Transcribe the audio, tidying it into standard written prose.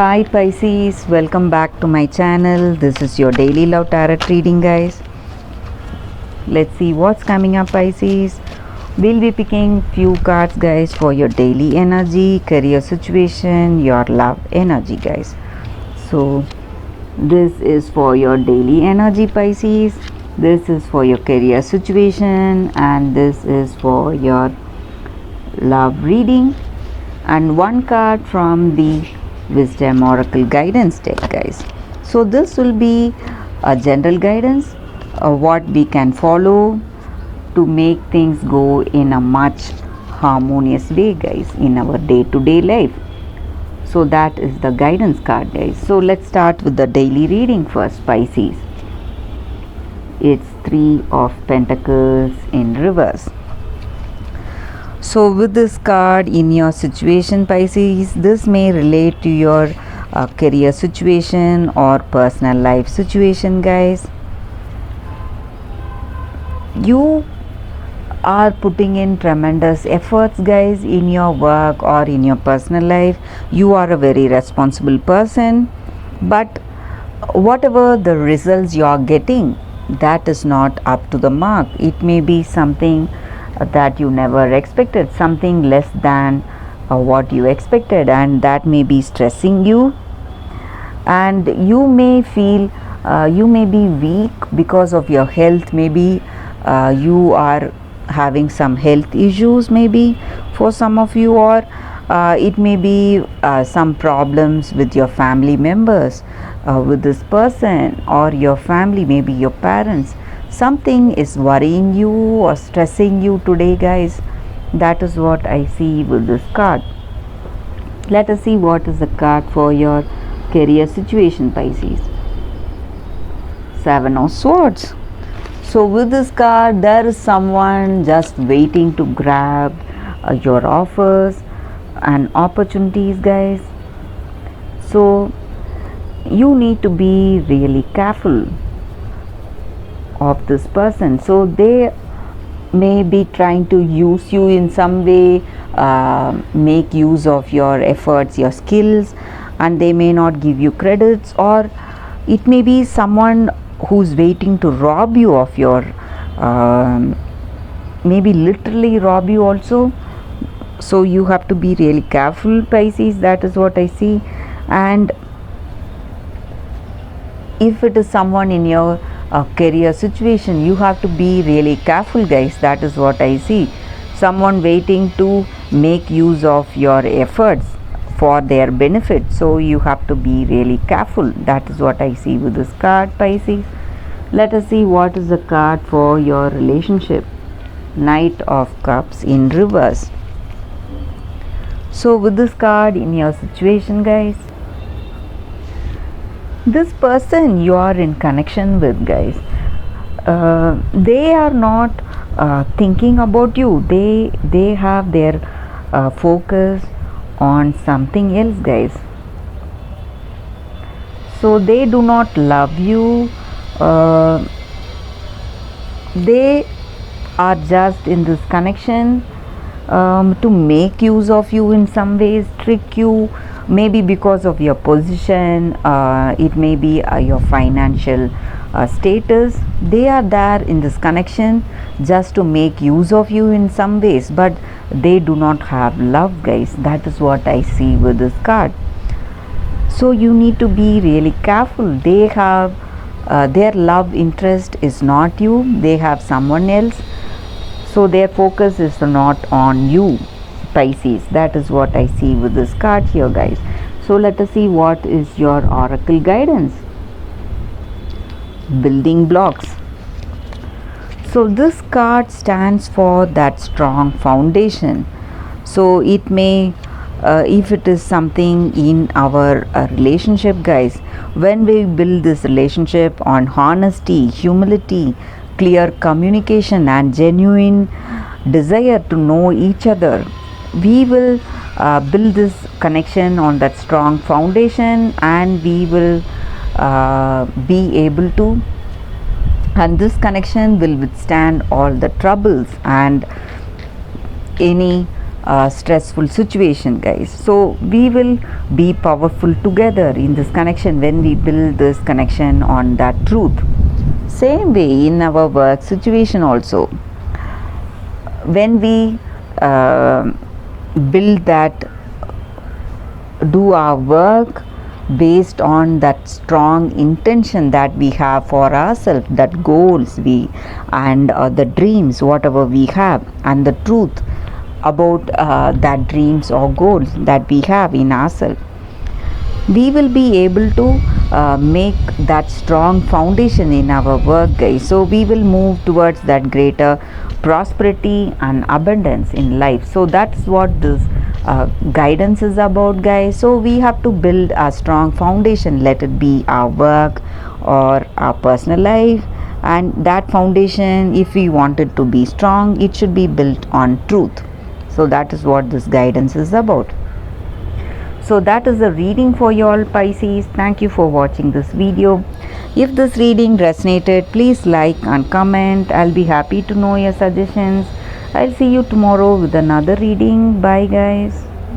Hi Pisces, welcome back to my channel. This is your daily love tarot reading, guys. Let's see what's coming up, Pisces. We'll be picking few cards, guys, for your daily energy, career situation, your love energy, guys. So this is for your daily energy, Pisces. This is for your career situation, and this is for your love reading. And one card from the Wisdom Oracle Guidance deck, guys. So this will be a general guidance, what we can follow to make things go in a much harmonious way, guys, in our day-to-day life. So that is the guidance card, guys. So let's start with the daily reading first, Pisces. It's 3 of Pentacles in reverse. So with this card in your situation, Pisces, this may relate to your career situation or personal life situation, guys. You are putting in tremendous efforts, guys, in your work or in your personal life. You are a very responsible person, but whatever the results you are getting, that is not up to the mark. It may be something that you never expected, something less than what you expected, and that may be stressing you, and you may feel you may be weak because of your health. Maybe you are having some health issues, maybe for some of you, or it may be some problems with your family members, with this person or your family, maybe your parents. Something is worrying you or stressing you today, guys. That is what I see with this card. Let us see what is the card for your career situation, Pisces. 7 of Swords. So with this card, there is someone just waiting to grab your offers and opportunities, guys. So you need to be really careful of this person. So they may be trying to use you in some way, make use of your efforts, your skills, and they may not give you credits, or it may be someone who's waiting to rob you of your maybe literally rob you also. So you have to be really careful, Pisces. That is what I see. And if it is someone in your career situation, you have to be really careful, guys. That is what I see. Someone waiting to make use of your efforts for their benefit. So you have to be really careful. That is what I see with this card, Pisces. Let us see what is the card for your relationship. Knight of Cups in reverse. So with this card in your situation, guys, this person you are in connection with, guys, they are not thinking about you. They have their focus on something else, guys. So they do not love you. They are just in this connection to make use of you in some ways, trick you, maybe because of your position, it may be your financial status. They are there in this connection just to make use of you in some ways, but they do not have love, guys. That is what I see with this card. So you need to be really careful. They have their love interest is not you, they have someone else. So their focus is not on you, Pisces. That is what I see with this card here, guys. So let us see what is your oracle guidance. Building blocks. So this card stands for that strong foundation. So it may if it is something in our relationship, guys, when we build this relationship on honesty, humility, clear communication, and genuine desire to know each other, we will build this connection on that strong foundation, and we will be able to, and this connection will withstand all the troubles and any stressful situation, guys. So we will be powerful together in this connection when we build this connection on that truth. Same way in our work situation also, when we build that, do our work based on that strong intention that we have for ourselves, that goals we and the dreams whatever we have, and the truth about that dreams or goals that we have in ourselves, we will be able to make that strong foundation in our work, guys. So we will move towards that greater prosperity and abundance in life. So that's what this guidance is about, guys. So we have to build a strong foundation, let it be our work or our personal life. And that foundation, if we want it to be strong, it should be built on truth. So that is what this guidance is about. So that is the reading for you all, Pisces. Thank you for watching this video. If this reading resonated, please like and comment. I'll be happy to know your suggestions. I'll see you tomorrow with another reading. Bye, guys.